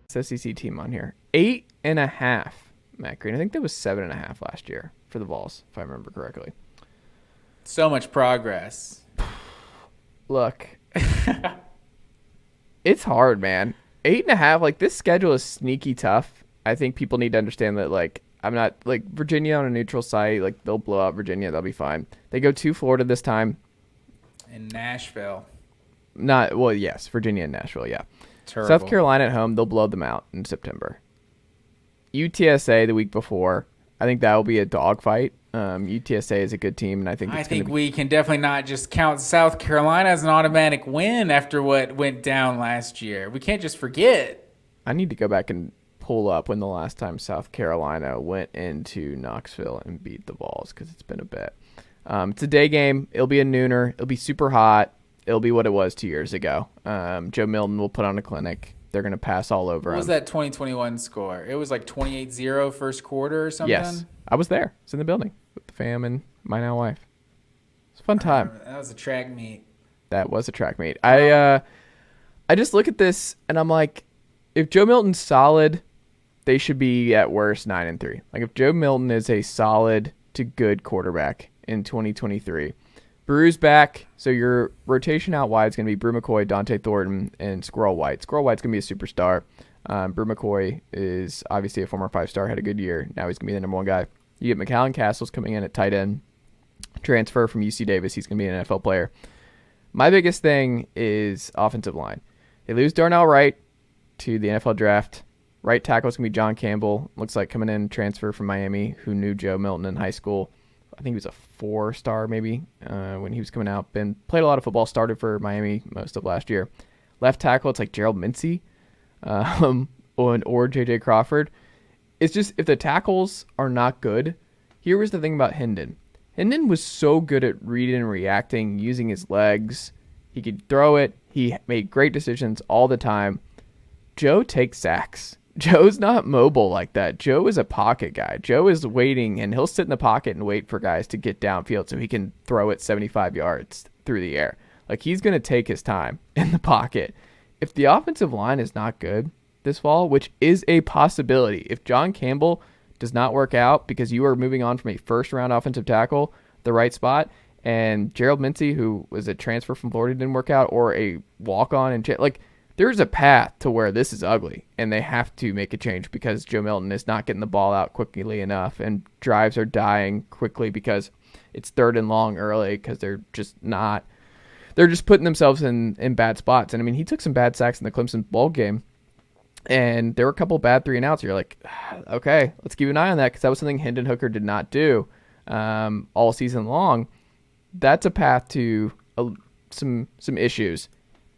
SEC team on here. 8.5, Matt Green. I think that was 7.5 last year for the Vols, if I remember correctly. So much progress. Look, it's hard, man. 8.5, like, this schedule is sneaky tough. I think people need to understand that, like, I'm not, like, Virginia on a neutral site, like, they'll blow out Virginia, they'll be fine. They go to Florida this time. In Nashville. Yes, Virginia and Nashville, yeah. Terrible. South Carolina at home, they'll blow them out in September. UTSA the week before, I think that will be a dogfight. UTSA is a good team, and I think we can definitely not just count South Carolina as an automatic win after what went down last year. We can't just forget. I need to go back and pull up when the last time South Carolina went into Knoxville and beat the Vols, because it's been a bit. It's a day game. It'll be a nooner. It'll be super hot. It'll be what it was 2 years ago. Joe Milton will put on a clinic. They're going to pass all over him. What was that 2021 score? It was like 28-0 first quarter or something? Yes. I was there. I was in the building with the fam and my now wife. It's a fun time. That was a track meet. That was a track meet. I just look at this, and I'm like, if Joe Milton's solid, they should be at worst 9-3. Like, if Joe Milton is a solid to good quarterback in 2023, Brew's back, so your rotation out wide is going to be Brew McCoy, Dante Thornton, and Squirrel White. Squirrel White's going to be a superstar. Brew McCoy is obviously a former 5-star, had a good year. Now he's going to be the number one guy. You get McAllen Castles coming in at tight end. Transfer from UC Davis. He's going to be an NFL player. My biggest thing is offensive line. They lose Darnell Wright to the NFL draft. Right tackle is going to be John Campbell. Looks like coming in, transfer from Miami, who knew Joe Milton in high school. I think he was a 4-star maybe when he was coming out. Played a lot of football, started for Miami most of last year. Left tackle, it's like Gerald Mincy or J.J. Crawford. It's just, if the tackles are not good, here was the thing about Hendon. Hendon was so good at reading and reacting, using his legs. He could throw it. He made great decisions all the time. Joe takes sacks. Joe's not mobile like that. Joe is a pocket guy. Joe is waiting, and he'll sit in the pocket and wait for guys to get downfield so he can throw it 75 yards through the air. Like, he's going to take his time in the pocket. If the offensive line is not good this fall, which is a possibility, if John Campbell does not work out because you are moving on from a first-round offensive tackle, the right spot, and Gerald Mincy, who was a transfer from Florida, didn't work out, or a walk-on, and there's a path to where this is ugly, and they have to make a change because Joe Milton is not getting the ball out quickly enough, and drives are dying quickly because it's third and long early because they're just putting themselves in bad spots. And I mean, he took some bad sacks in the Clemson bowl game, and there were a couple bad 3-and-outs. You're like, okay, let's keep an eye on that, because that was something Hendon Hooker did not do all season long. That's a path to some issues.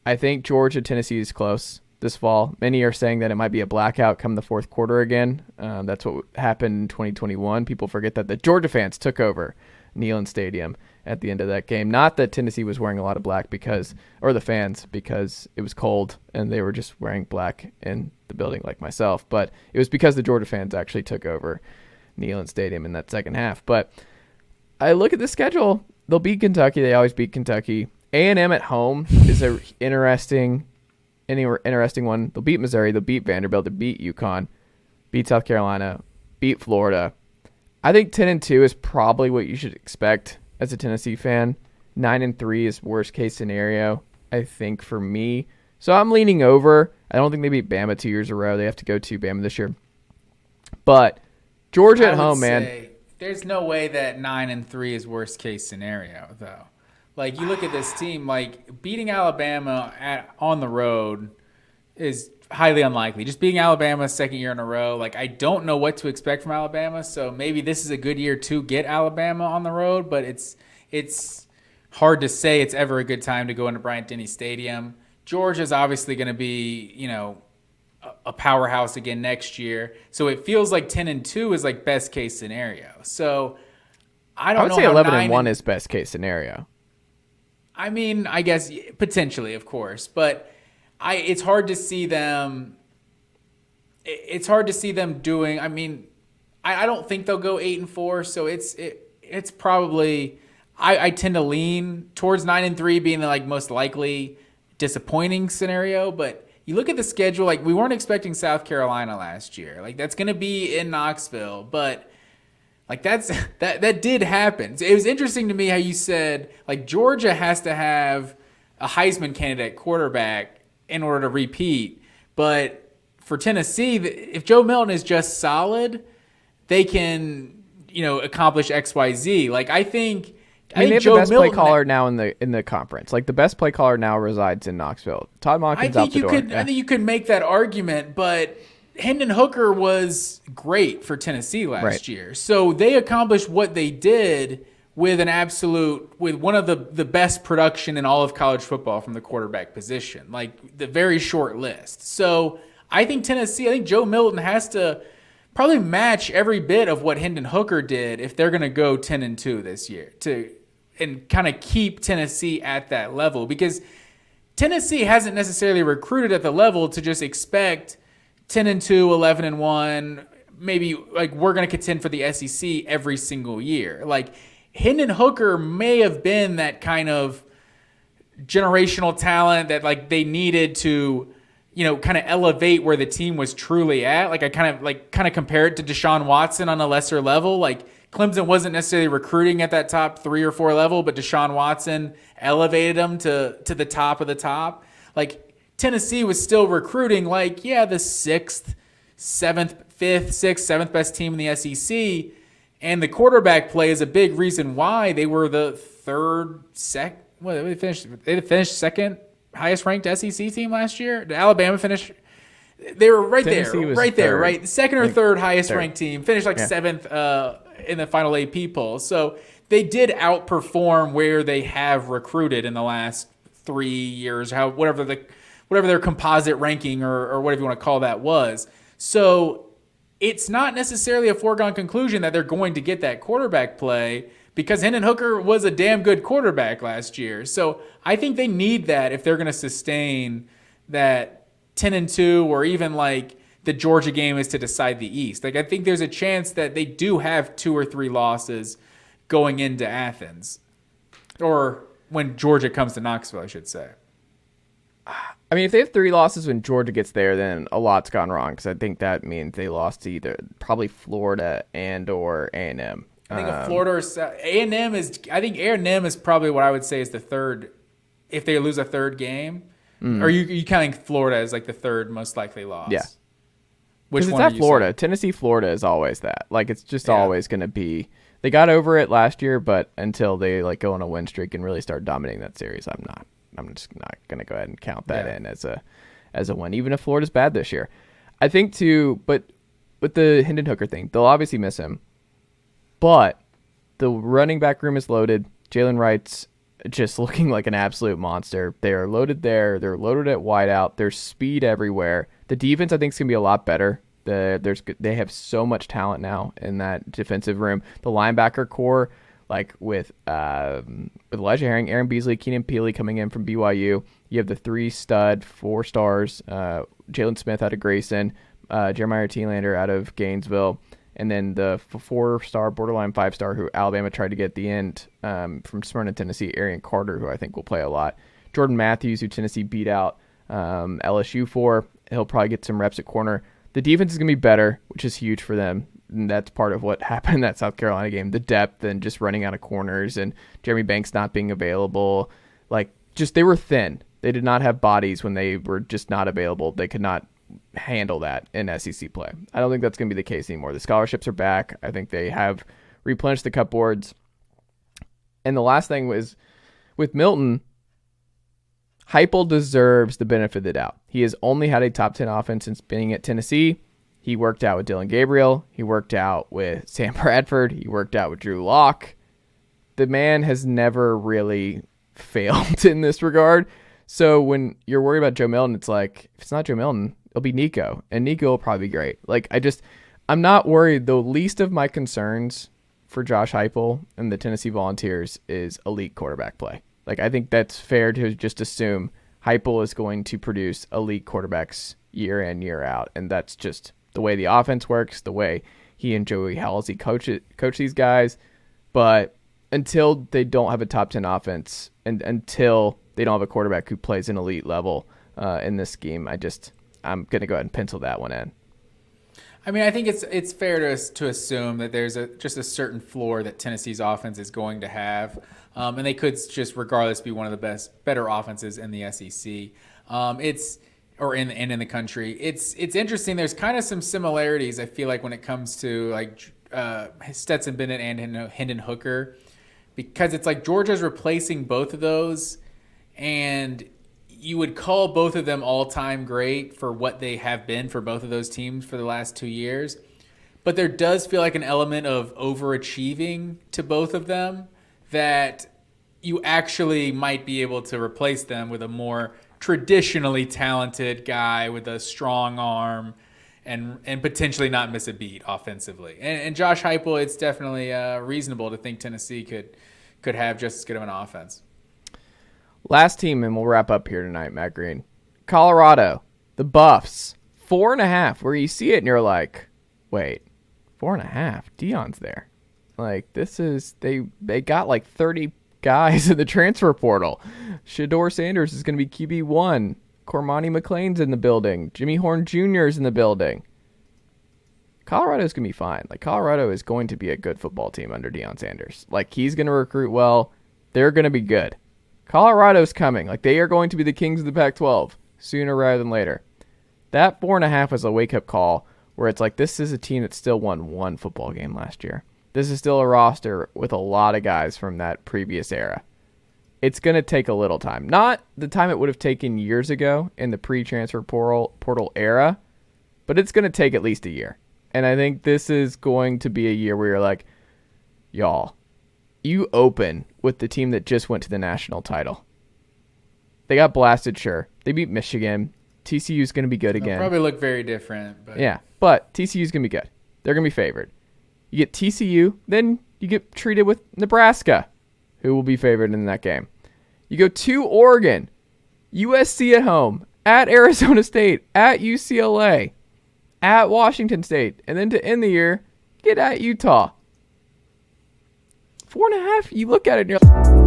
I think Georgia, Tennessee is close this fall. Many are saying that it might be a blackout come the fourth quarter again. That's what happened in 2021. People forget that the Georgia fans took over Neyland Stadium at the end of that game. Not that Tennessee was wearing a lot of black because it was cold and they were just wearing black in the building like myself. But it was because the Georgia fans actually took over Neyland Stadium in that second half. But I look at the schedule. They'll beat Kentucky. They always beat Kentucky. A&M at home is an interesting one. They'll beat Missouri. They'll beat Vanderbilt. They'll beat UConn. Beat South Carolina. Beat Florida. I think 10-2 is probably what you should expect as a Tennessee fan. 9-3 is worst case scenario, I think, for me. So I'm leaning over. I don't think they beat Bama 2 years in a row. They have to go to Bama this year. But Georgia at home, man. There's no way that 9-3 is worst case scenario, though. Like, you look at this team, like, beating Alabama on the road is highly unlikely. Just beating Alabama second year in a row, like, I don't know what to expect from Alabama, so maybe this is a good year to get Alabama on the road, but it's hard to say it's ever a good time to go into Bryant-Denny Stadium. Georgia's obviously going to be, a powerhouse again next year, so it feels like 10-2 is, like, best case scenario. So I would say 11-1 is best case scenario. I mean, I guess potentially, of course, but it's hard to see them. It's hard to see them doing. I mean, I don't think they'll go 8-4. So it's probably. I tend to lean towards 9-3 being the like most likely disappointing scenario. But you look at the schedule, like we weren't expecting South Carolina last year. Like that's going to be in Knoxville, but like that did happen. It was interesting to me how you said like Georgia has to have a Heisman candidate quarterback in order to repeat, but for Tennessee, if Joe Milton is just solid, they can accomplish XYZ. Like I think they have Joe the best Milton, play caller now in the conference. Like the best play caller now resides in Knoxville. Todd Monken's out the door. I think you could make that argument, but Hendon Hooker was great for Tennessee last year. So they accomplished what they did with one of the best production in all of college football from the quarterback position, like the very short list. So I think Joe Milton has to probably match every bit of what Hendon Hooker did if they're going to go 10-2 this year and kind of keep Tennessee at that level, because Tennessee hasn't necessarily recruited at the level to just expect 10-2, 11-1, maybe like we're going to contend for the SEC every single year. Like Hendon Hooker may have been that kind of generational talent that like they needed to, kind of elevate where the team was truly at. Like I kind of compare it to Deshaun Watson on a lesser level. Like Clemson wasn't necessarily recruiting at that top 3 or 4 level, but Deshaun Watson elevated them to the top of the top. Like Tennessee was still recruiting like, the 6th, 7th, 5th, 6th, 7th best team in the SEC. And the quarterback play is a big reason why they were the they finished second highest ranked SEC team last year. Did Alabama finish? They were right there, right? The second or third highest ranked team, finished like 7th in the final AP poll. So they did outperform where they have recruited in the last 3 years, whatever their composite ranking or whatever you want to call that was. So it's not necessarily a foregone conclusion that they're going to get that quarterback play, because Hendon Hooker was a damn good quarterback last year. So I think they need that if they're going to sustain that 10-2, or even like the Georgia game is to decide the East. Like I think there's a chance that they do have 2 or 3 losses going into Athens, or when Georgia comes to Knoxville, I should say. I mean, if they have 3 losses when Georgia gets there, then a lot's gone wrong, because I think that means they lost to either probably Florida or A&M. I think Florida or A&M is. I think A&M is probably what I would say is the third. If they lose a third game, or you counting Florida as like the third most likely loss? Yeah. Which one? It's at Florida. Saying? Tennessee, Florida is always that. Like it's just always going to be. They got over it last year, but until they like go on a win streak and really start dominating that series, I'm just not going to go ahead and count that in as a win, even if Florida's bad this year. I think too, but with the Hendon Hooker thing, they'll obviously miss him. But the running back room is loaded. Jalen Wright's just looking like an absolute monster. They are loaded there. They're loaded at wideout. There's speed everywhere. The defense, I think, is going to be a lot better. They have so much talent now in that defensive room. The linebacker core, like with Elijah Herring, Aaron Beasley, Keenan Peely coming in from BYU. You have the 3 stud, 4 stars, Jalen Smith out of Grayson, Jeremiah Thielander out of Gainesville, and then the 4-star, borderline 5-star who Alabama tried to get at the end from Smyrna, Tennessee, Arian Carter, who I think will play a lot. Jordan Matthews, who Tennessee beat out LSU for. He'll probably get some reps at corner. The defense is going to be better, which is huge for them. And that's part of what happened in that South Carolina game. The depth and just running out of corners and Jeremy Banks not being available. Like, just they were thin. They did not have bodies when they were just not available. They could not handle that in SEC play. I don't think that's going to be the case anymore. The scholarships are back. I think they have replenished the cupboards. And the last thing was with Milton, Heupel deserves the benefit of the doubt. He has only had a top 10 offense since being at Tennessee. He worked out with Dylan Gabriel. He worked out with Sam Bradford. He worked out with Drew Lock. The man has never really failed in this regard. So when you're worried about Joe Milton, it's like, if it's not Joe Milton, it'll be Nico. And Nico will probably be great. Like, I'm not worried. The least of my concerns for Josh Heupel and the Tennessee Volunteers is elite quarterback play. Like, I think that's fair to just assume Heupel is going to produce elite quarterbacks year in, year out. And that's just the way the offense works, the way he and Joey Halsey coach these guys. But until they don't have a top 10 offense and until they don't have a quarterback who plays an elite level in this scheme, I'm going to go ahead and pencil that one in. I mean, I think it's fair to assume that there's just a certain floor that Tennessee's offense is going to have, and they could just regardless be one of the better offenses in the SEC. In the country. It's interesting. There's kind of some similarities, I feel like, when it comes to like Stetson Bennett and Hendon Hooker, because it's like Georgia's replacing both of those, and you would call both of them all-time great for what they have been for both of those teams for the last 2 years. But there does feel like an element of overachieving to both of them that you actually might be able to replace them with a more traditionally talented guy with a strong arm and potentially not miss a beat offensively. And Josh Heupel, it's definitely reasonable to think Tennessee could have just as good of an offense. Last team, and we'll wrap up here tonight, Matt Green. Colorado, the Buffs, 4.5, where you see it and you're like, wait, 4.5? Deion's there. Like, this is, they got like 30 guys in the transfer portal. Shedeur Sanders is going to be QB1. Cormani McLean's in the building. Jimmy Horn Jr. is in the building. Colorado's going to be fine. Like, Colorado is going to be a good football team under Deion Sanders. Like, he's going to recruit well. They're going to be good. Colorado's coming. Like, they are going to be the kings of the Pac-12 sooner rather than later. That 4.5 was a wake-up call where it's like, this is a team that still won one football game last year. This is still a roster with a lot of guys from that previous era. It's going to take a little time. Not the time it would have taken years ago in the pre-transfer portal era, but it's going to take at least a year. And I think this is going to be a year where you're like, y'all, you open with the team that just went to the national title. They got blasted, sure. They beat Michigan. TCU's going to be good again. They'll probably look very different. But yeah, but TCU's going to be good. They're going to be favored. You get TCU, then you get treated with Nebraska, who will be favored in that game. You go to Oregon, USC at home, at Arizona State, at UCLA, at Washington State, and then to end the year, get at Utah. 4.5, you look at it and you're like,